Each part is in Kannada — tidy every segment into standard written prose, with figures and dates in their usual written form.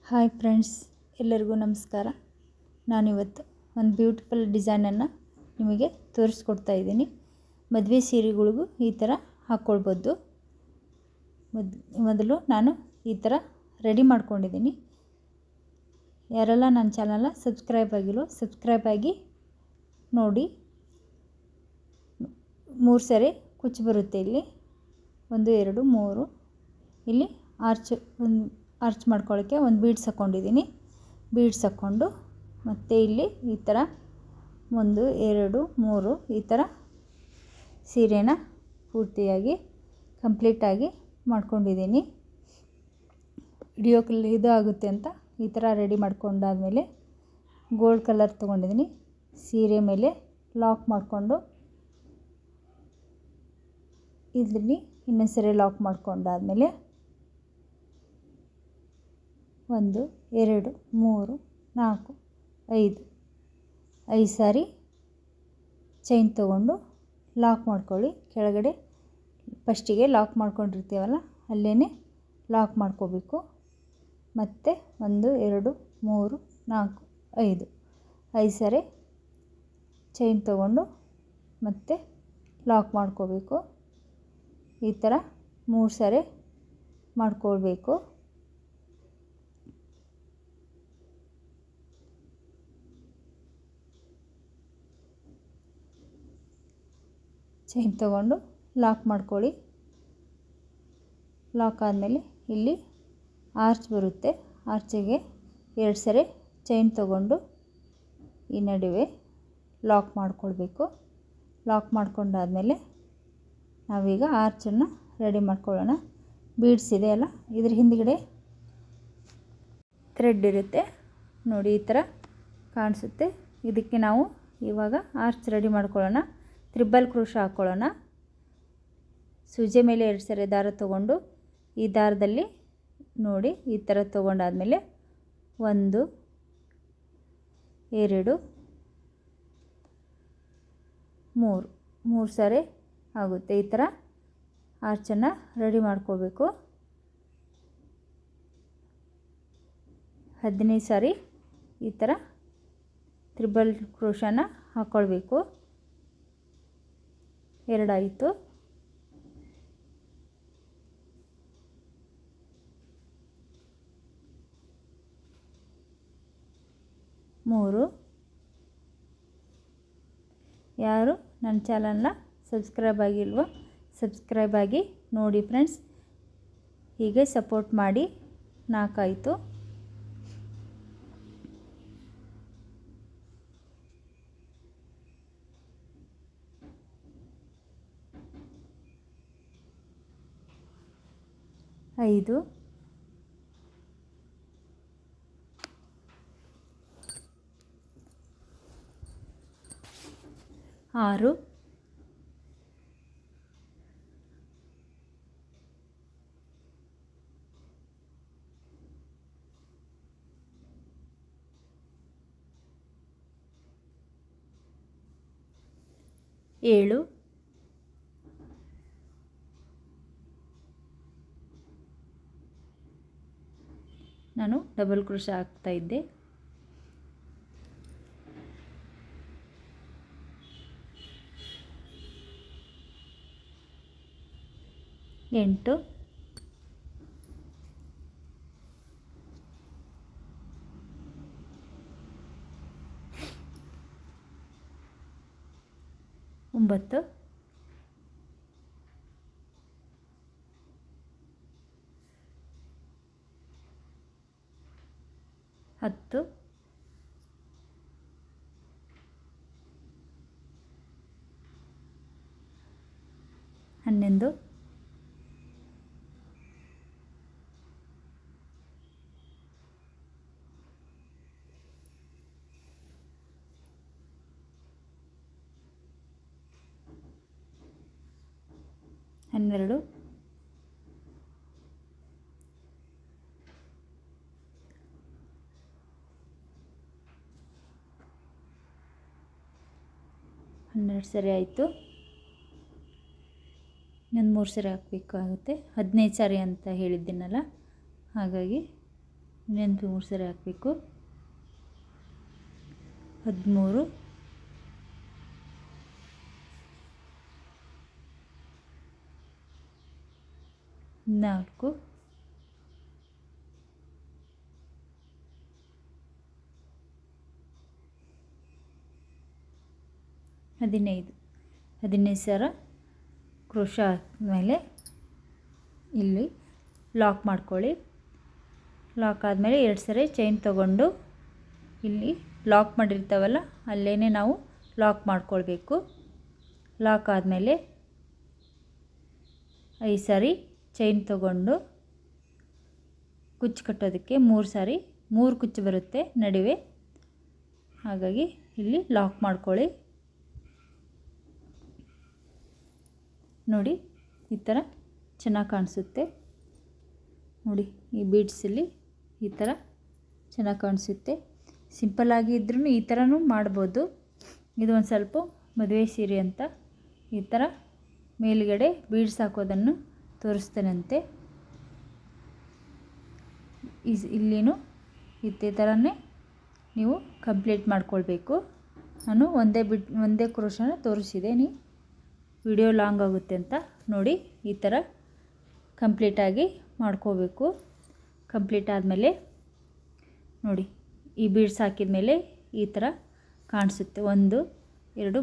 ಹಾಯ್ ಫ್ರೆಂಡ್ಸ್, ಎಲ್ಲರಿಗೂ ನಮಸ್ಕಾರ. ನಾನಿವತ್ತು ಒಂದು ಬ್ಯೂಟಿಫುಲ್ ಡಿಸೈನನ್ನು ನಿಮಗೆ ತೋರಿಸ್ಕೊಡ್ತಾ ಇದ್ದೀನಿ. ಮದುವೆ ಸೀರೆಗಳಿಗೂ ಈ ಥರ ಹಾಕ್ಕೊಳ್ಬೋದು. ಮೊದಲು ನಾನು ಈ ಥರ ರೆಡಿ ಮಾಡ್ಕೊಂಡಿದ್ದೀನಿ. ಯಾರೆಲ್ಲ ನನ್ನ ಚಾನಲ್ನ ಸಬ್ಸ್ಕ್ರೈಬ್ ಆಗಿಲ್ವೋ ಸಬ್ಸ್ಕ್ರೈಬ್ ಆಗಿ ನೋಡಿ. 3 ಸರಿ ಕುಚ್ಚು ಬರುತ್ತೆ. ಇಲ್ಲಿ 1 2 3 ಇಲ್ಲಿ ಆರ್ಚ್ ಮಾಡ್ಕೊಳ್ಳೋಕ್ಕೆ ಒಂದು ಬೀಡ್ಸ್ ಹಾಕ್ಕೊಂಡಿದ್ದೀನಿ. ಬೀಡ್ಸ್ ಹಾಕ್ಕೊಂಡು ಮತ್ತು ಇಲ್ಲಿ ಈ ಥರ 1 2 3 ಈ ಥರ ಸೀರೆನ ಪೂರ್ತಿಯಾಗಿ ಕಂಪ್ಲೀಟಾಗಿ ಮಾಡ್ಕೊಂಡಿದ್ದೀನಿ. ವಿಡಿಯೋದಲ್ಲಿ ಇದು ಆಗುತ್ತೆ ಅಂತ ಈ ಥರ ರೆಡಿ ಮಾಡ್ಕೊಂಡಾದಮೇಲೆ ಗೋಲ್ಡ್ ಕಲರ್ ತೊಗೊಂಡಿದ್ದೀನಿ. ಸೀರೆ ಮೇಲೆ ಲಾಕ್ ಮಾಡಿಕೊಂಡು ಇದರಲ್ಲಿ ಇನ್ನೊಂದು ಸರಿ ಲಾಕ್ ಮಾಡ್ಕೊಂಡಾದಮೇಲೆ 1 2 3 4 5 ಸಾರಿ ಚೈನ್ ತೊಗೊಂಡು ಲಾಕ್ ಮಾಡ್ಕೊಳ್ಳಿ. ಕೆಳಗಡೆ ಫಸ್ಟಿಗೆ ಲಾಕ್ ಮಾಡ್ಕೊಂಡಿರ್ತೀವಲ್ಲ ಅಲ್ಲೇ ಲಾಕ್ ಮಾಡ್ಕೋಬೇಕು. ಮತ್ತು 1 2 3 4 5 ಸಾರಿ ಚೈನ್ ತೊಗೊಂಡು ಮತ್ತೆ ಲಾಕ್ ಮಾಡ್ಕೋಬೇಕು. ಈ ಥರ 3 ಸಾರಿ ಮಾಡ್ಕೊಳ್ಬೇಕು. ಚೈನ್ ತೊಗೊಂಡು ಲಾಕ್ ಮಾಡ್ಕೊಳ್ಳಿ. ಲಾಕ್ ಆದಮೇಲೆ ಇಲ್ಲಿ ಆರ್ಚ್ ಬರುತ್ತೆ. ಆರ್ಚಿಗೆ 2 ಸರಿ ಚೈನ್ ತೊಗೊಂಡು ಈ ನಡುವೆ ಲಾಕ್ ಮಾಡ್ಕೊಳ್ಬೇಕು. ಲಾಕ್ ಮಾಡ್ಕೊಂಡಾದಮೇಲೆ ನಾವೀಗ ಆರ್ಚನ್ನು ರೆಡಿ ಮಾಡ್ಕೊಳ್ಳೋಣ. ಬೀಡ್ಸ್ ಇದೆಯಲ್ಲ, ಇದ್ರ ಹಿಂದ್ಗಡೆ ಥ್ರೆಡ್ ಇರುತ್ತೆ ನೋಡಿ, ಈ ಥರ ಕಾಣಿಸುತ್ತೆ. ಇದಕ್ಕೆ ನಾವು ಇವಾಗ ಆರ್ಚ್ ರೆಡಿ ಮಾಡ್ಕೊಳ್ಳೋಣ. ತ್ರಿಬಲ್ ಕ್ರೋಶ ಹಾಕ್ಕೊಳ್ಳೋಣ. ಸೂಜಿ ಮೇಲೆ 2 ಸರಿ ದಾರ ತೊಗೊಂಡು ಈ ದಾರದಲ್ಲಿ ನೋಡಿ ಈ ಥರ ತೊಗೊಂಡಾದಮೇಲೆ 1 2 3 ಸಾರಿ ಆಗುತ್ತೆ. ಈ ಥರ ಆರ್ಚನ್ನು ರೆಡಿ ಮಾಡ್ಕೋಬೇಕು. 15 ಸಾರಿ ಈ ಥರ ತ್ರಿಬಲ್ ಕ್ರೋಶನ ಹಾಕ್ಕೊಳ್ಬೇಕು. 2 ಆಯಿತು. 3. ಯಾರು ನನ್ನ ಚಾನಲ್ನ ಸಬ್ಸ್ಕ್ರೈಬ್ ಆಗಿಲ್ವೋ ಸಬ್ಸ್ಕ್ರೈಬ್ ಆಗಿ ನೋಡಿ ಫ್ರೆಂಡ್ಸ್. ಹೀಗೆ ಸಪೋರ್ಟ್ ಮಾಡಿ. 4 ಆಯಿತು. 5 6 7 ನಾನು ಡಬಲ್ ಕ್ರೋಶ ಹಾಕ್ತಾ ಇದ್ದೆ. 8 9 10 11 12 12 ಸರಿ ಆಯಿತು. ಇನ್ನೊಂದು 3 ಸರಿ ಹಾಕಬೇಕಾಗುತ್ತೆ. 15 ಸಾರಿ ಅಂತ ಹೇಳಿದ್ದೀನಲ್ಲ, ಹಾಗಾಗಿ ಇನ್ನೊಂದು 3 ಸರಿ ಹಾಕಬೇಕು. 13, 14, 15 ಸರ ಕ್ರೋಶ ಆದಮೇಲೆ ಇಲ್ಲಿ ಲಾಕ್ ಮಾಡ್ಕೊಳ್ಳಿ. ಲಾಕ್ ಆದಮೇಲೆ 2 ಸರಿ ಚೈನ್ ತಗೊಂಡು ಇಲ್ಲಿ ಲಾಕ್ ಮಾಡಿರ್ತಾವಲ್ಲ ಅಲ್ಲೇ ನಾವು ಲಾಕ್ ಮಾಡ್ಕೊಳ್ಬೇಕು. ಲಾಕ್ ಆದಮೇಲೆ 5 ಸಾರಿ ಚೈನ್ ತಗೊಂಡು ಕುಚ್ಚು ಕಟ್ಟೋದಕ್ಕೆ 3 ಸಾರಿ 3 ಕುಚ್ಚು ಬರುತ್ತೆ ನಡುವೆ, ಹಾಗಾಗಿ ಇಲ್ಲಿ ಲಾಕ್ ಮಾಡ್ಕೊಳ್ಳಿ. ನೋಡಿ ಈ ಥರ ಚೆನ್ನಾಗಿ ಕಾಣಿಸುತ್ತೆ. ನೋಡಿ ಈ ಬೀಡ್ಸಲ್ಲಿ ಈ ಥರ ಚೆನ್ನಾಗಿ ಕಾಣಿಸುತ್ತೆ. ಸಿಂಪಲ್ಲಾಗಿ ಇದ್ರೂ ಈ ಥರನೂ ಮಾಡ್ಬೋದು. ಇದು ಒಂದು ಸ್ವಲ್ಪ ಮದುವೆ ಸೀರೆ ಅಂತ ಈ ಥರ ಮೇಲುಗಡೆ ಬೀಡ್ಸ್ ಹಾಕೋದನ್ನು ತೋರಿಸ್ತೇನಂತೆ. ಇಲ್ಲಿನೂ ಇದೇ ಥರನೇ ನೀವು ಕಂಪ್ಲೀಟ್ ಮಾಡ್ಕೊಳ್ಬೇಕು. ನಾನು ಒಂದೇ ಕ್ರೋಶನ ತೋರಿಸಿದ್ದೀನಿ, ವಿಡಿಯೋ ಲಾಂಗ್ ಆಗುತ್ತೆ ಅಂತ. ನೋಡಿ ಈ ಥರ ಕಂಪ್ಲೀಟಾಗಿ ಮಾಡ್ಕೋಬೇಕು. ಕಂಪ್ಲೀಟ್ ಆದಮೇಲೆ ನೋಡಿ ಈ ಬೀಡ್ಸ್ ಹಾಕಿದ ಮೇಲೆ ಈ ಥರ ಕಾಣಿಸುತ್ತೆ. 1, 2,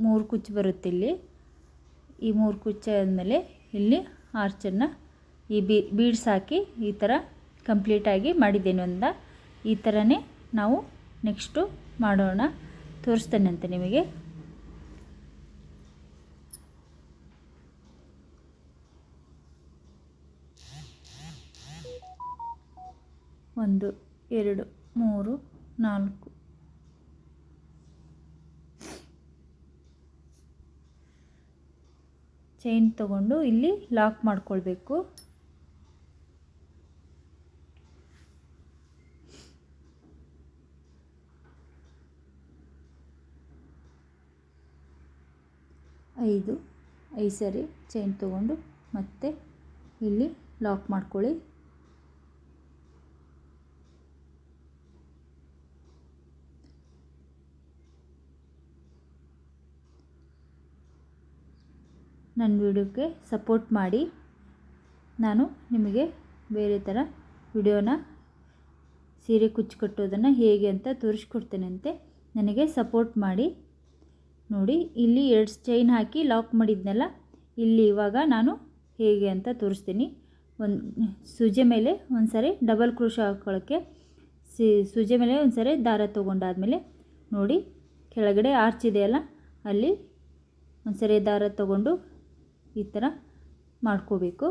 3 ಕುಚ್ಚು ಬರುತ್ತೆ ಇಲ್ಲಿ. ಈ 3 ಕುಚ್ಚು ಆದಮೇಲೆ ಇಲ್ಲಿ ಆರ್ಚನ್ನು ಈ ಬೀಡ್ಸ್ ಹಾಕಿ ಈ ಥರ ಕಂಪ್ಲೀಟಾಗಿ ಮಾಡಿದ್ದೇನೆ. ಈ ಥರನೇ ನಾವು ನೆಕ್ಸ್ಟು ಮಾಡೋಣ, ತೋರಿಸ್ತೇನಂತೆ ನಿಮಗೆ. 1, 2, 3, 4 ಚೈನ್ ತಗೊಂಡು ಇಲ್ಲಿ ಲಾಕ್ ಮಾಡ್ಕೊಳ್ಬೇಕು. ಐದು ಸರಿ ಚೈನ್ ತಗೊಂಡು ಮತ್ತೆ ಇಲ್ಲಿ ಲಾಕ್ ಮಾಡ್ಕೊಳ್ಳಿ. ನನ್ನ ವಿಡಿಯೋಕ್ಕೆ ಸಪೋರ್ಟ್ ಮಾಡಿ. ನಾನು ನಿಮಗೆ ಬೇರೆ ಥರ ವಿಡಿಯೋನ ಸೀರೆ ಕುಚ್ಚು ಕಟ್ಟೋದನ್ನು ಹೇಗೆ ಅಂತ ತೋರಿಸ್ಕೊಡ್ತೇನಂತೆ. ನನಗೆ ಸಪೋರ್ಟ್ ಮಾಡಿ. ನೋಡಿ ಇಲ್ಲಿ 2 ಚೈನ್ ಹಾಕಿ ಲಾಕ್ ಮಾಡಿದ್ನಲ್ಲ, ಇಲ್ಲಿ ಇವಾಗ ನಾನು ಹೇಗೆ ಅಂತ ತೋರಿಸ್ತೀನಿ. ಸೂಜಿ ಮೇಲೆ ಒಂದು ಸಾರಿ ಡಬಲ್ ಕ್ರೋಶ ಹಾಕೊಳ್ಳೋಕ್ಕೆ ಸೂಜಿ ಮೇಲೆ ಒಂದು ಸಾರಿ ದಾರ ತೊಗೊಂಡಾದಮೇಲೆ ನೋಡಿ ಕೆಳಗಡೆ ಆರ್ಚ್ ಇದೆಯಲ್ಲ ಅಲ್ಲಿ ಒಂದು ಸಾರಿ ದಾರ ತೊಗೊಂಡು ಈ ಥರ ಮಾಡ್ಕೋಬೇಕು.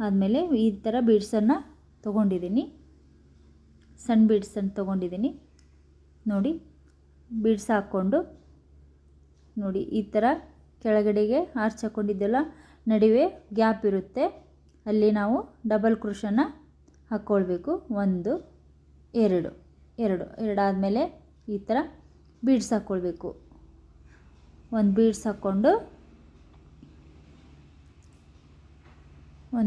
ಆದಮೇಲೆ ಈ ಥರ ಬೀಡ್ಸನ್ನು ತೊಗೊಂಡಿದ್ದೀನಿ, ಸಣ್ಣ ಬೀಡ್ಸನ್ನು ತೊಗೊಂಡಿದ್ದೀನಿ. ನೋಡಿ ಬೀಡ್ಸ್ ಹಾಕ್ಕೊಂಡು ನೋಡಿ ಈ ಥರ ಕೆಳಗಡೆಗೆ ಆರ್ಚ್ ಹಾಕ್ಕೊಂಡಿದ್ದೆಲ್ಲ ನಡುವೆ ಗ್ಯಾಪ್ ಇರುತ್ತೆ, ಅಲ್ಲಿ ನಾವು ಡಬಲ್ ಕ್ರೋಶನ ಹಾಕ್ಕೊಳ್ಬೇಕು. 1, 2 ಆದಮೇಲೆ ಈ ಥರ ಬೀಡ್ಸ್ ಹಾಕ್ಕೊಳ್ಬೇಕು. ಒಂದು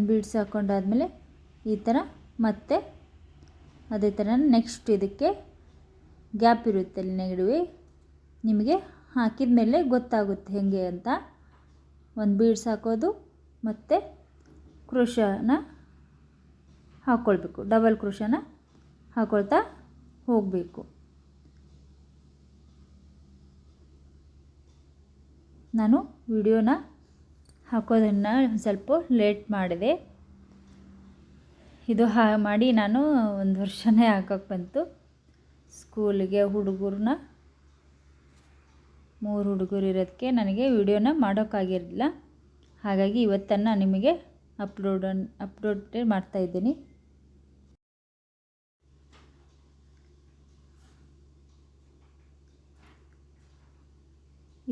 ಬೀಡ್ಸ್ ಹಾಕ್ಕೊಂಡಾದ್ಮೇಲೆ ಈ ಥರ ಮತ್ತೆ ಅದೇ ಥರ ನೆಕ್ಸ್ಟ್ ಇದಕ್ಕೆ ಗ್ಯಾಪ್ ಇರುತ್ತೆ ಅಲ್ಲಿ ನಡುವೆ, ನಿಮಗೆ ಹಾಕಿದ ಮೇಲೆ ಗೊತ್ತಾಗುತ್ತೆ ಹೇಗೆ ಅಂತ. ಒಂದು ಬೀಡ್ಸ್ ಹಾಕೋದು ಮತ್ತು ಕ್ರೋಶನ ಹಾಕ್ಕೊಳ್ಬೇಕು, ಡಬಲ್ ಕ್ರೋಶನ ಹಾಕ್ಕೊಳ್ತಾ ಹೋಗಬೇಕು. ನಾನು ವಿಡಿಯೋನ ಹಾಕೋದನ್ನು ಸ್ವಲ್ಪ ಲೇಟ್ ಮಾಡಿದೆ. ಇದು ಮಾಡಿ ನಾನು 1 ವರ್ಷನೇ ಹಾಕೋಕ್ಕೆ ಬಂತು. ಸ್ಕೂಲಿಗೆ ಹುಡುಗರನ್ನ 3 ಹುಡುಗರು ಇರೋದಕ್ಕೆ ನನಗೆ ವಿಡಿಯೋನ ಮಾಡೋಕ್ಕಾಗಿರಲಿಲ್ಲ. ಹಾಗಾಗಿ ಇವತ್ತನ್ನು ನಿಮಗೆ ಅಪ್ಲೋಡ್ ಮಾಡ್ತಾಯಿದ್ದೀನಿ.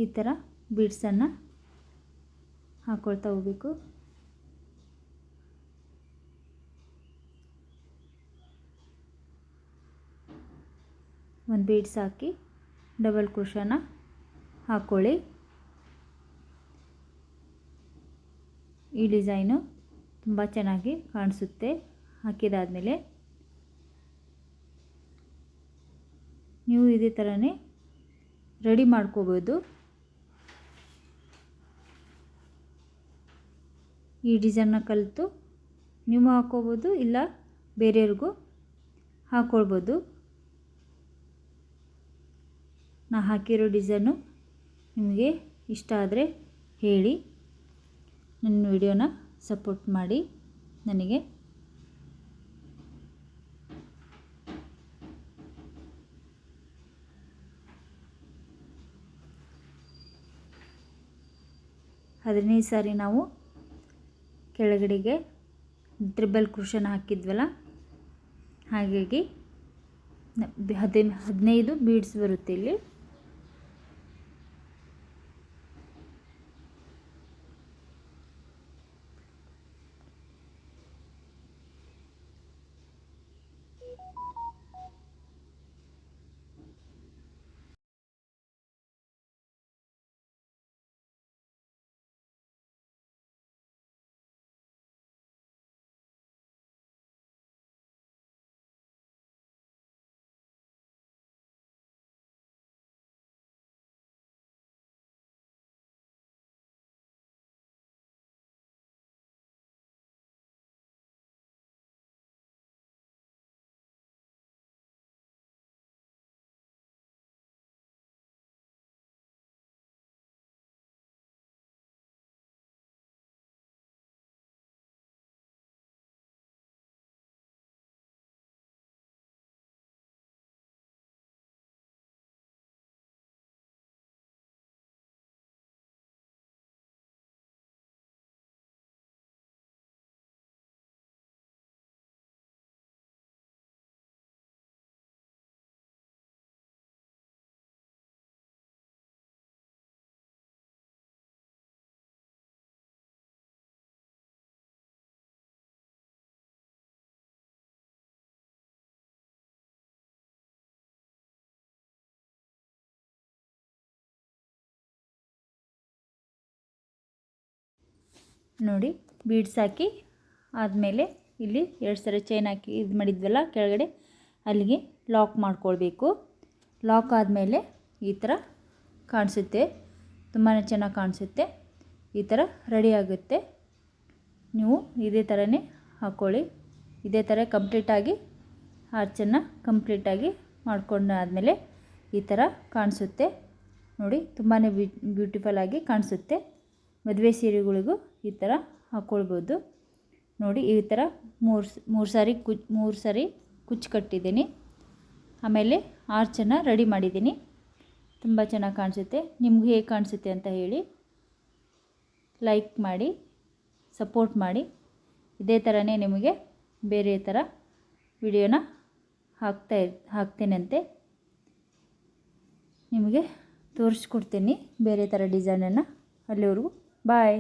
ಈ ಥರ ಬೀಡ್ಸನ್ನು ಹಾಕ್ಕೊಳ್ತಾ ಹೋಗಬೇಕು. ಒಂದು ಬೀಡ್ಸ್ ಹಾಕಿ ಡಬಲ್ ಕ್ರೋಶನ ಹಾಕ್ಕೊಳ್ಳಿ. ಈ ಡಿಸೈನು ತುಂಬ ಚೆನ್ನಾಗಿ ಕಾಣಿಸುತ್ತೆ ಹಾಕಿದಾದಮೇಲೆ. ನೀವು ಇದೇ ಥರನೇ ರೆಡಿ ಮಾಡ್ಕೋಬೋದು. ಈ ಡಿಸೈನ್ನ ಕಲಿತು ನೀವು ಹಾಕ್ಕೋಬೋದು, ಇಲ್ಲ ಬೇರೆಯವ್ರಿಗೂ ಹಾಕ್ಕೊಳ್ಬೋದು. ನಾ ಹಾಕಿರೋ ಡಿಸೈನು ನಿಮಗೆ ಇಷ್ಟ ಆದರೆ ಹೇಳಿ, ನನ್ನ ವಿಡಿಯೋನ ಸಪೋರ್ಟ್ ಮಾಡಿ ನನಗೆ. ಅದನ್ನೇ ಸಾರಿ ನಾವು ಕೆಳಗಡೆಗೆ ಟ್ರಿಬಲ್ ಕ್ರೋಶನ ಹಾಕಿದ್ವಲ್ಲ, ಹಾಗಾಗಿ 15 ಬೀಡ್ಸ್ ಬರುತ್ತೆ ಇಲ್ಲಿ. ನೋಡಿ, ಬೀಡ್ಸ್ ಹಾಕಿ ಆದಮೇಲೆ ಇಲ್ಲಿ 2 ಸರಿ ಚೈನ್ ಹಾಕಿ ಇದು ಮಾಡಿದ್ವಲ್ಲ ಕೆಳಗಡೆ, ಅಲ್ಲಿಗೆ ಲಾಕ್ ಮಾಡ್ಕೊಳ್ಬೇಕು. ಲಾಕ್ ಆದಮೇಲೆ ಈ ಥರ ಕಾಣಿಸುತ್ತೆ, ತುಂಬಾ ಚೆನ್ನಾಗಿ ಕಾಣಿಸುತ್ತೆ. ಈ ಥರ ರೆಡಿ ಆಗುತ್ತೆ. ನೀವು ಇದೇ ಥರನೇ ಹಾಕ್ಕೊಳ್ಳಿ. ಇದೇ ಥರ ಕಂಪ್ಲೀಟಾಗಿ ಆರ್ಚನ್ನು ಕಂಪ್ಲೀಟಾಗಿ ಮಾಡ್ಕೊಂಡಾದಮೇಲೆ ಈ ಥರ ಕಾಣಿಸುತ್ತೆ. ನೋಡಿ, ತುಂಬಾ ಬ್ಯೂಟಿಫುಲ್ ಆಗಿ ಕಾಣಿಸುತ್ತೆ. ಮದುವೆ ಸೀರೆಗಳಿಗೂ ಈ ಥರ ಹಾಕ್ಕೊಳ್ಬೋದು. ನೋಡಿ, ಈ ಥರ ಮೂರು ಸಾರಿ ಕುಚ್ಚು ಕಟ್ಟಿದ್ದೀನಿ. ಆಮೇಲೆ ಆರ್ಚನ್ನು ರೆಡಿ ಮಾಡಿದ್ದೀನಿ. ತುಂಬ ಚೆನ್ನಾಗಿ ಕಾಣಿಸುತ್ತೆ. ನಿಮ್ಗೆ ಹೇಗೆ ಕಾಣಿಸುತ್ತೆ ಅಂತ ಹೇಳಿ, ಲೈಕ್ ಮಾಡಿ, ಸಪೋರ್ಟ್ ಮಾಡಿ. ಇದೇ ಥರನೇ ನಿಮಗೆ ಬೇರೆ ಥರ ವಿಡಿಯೋನ ಹಾಕ್ತೇನಂತೆ, ನಿಮಗೆ ತೋರಿಸ್ಕೊಡ್ತೀನಿ ಬೇರೆ ಥರ ಡಿಸೈನನ್ನು. ಅಲ್ಲಿವರೆಗೂ ಬಾಯ್.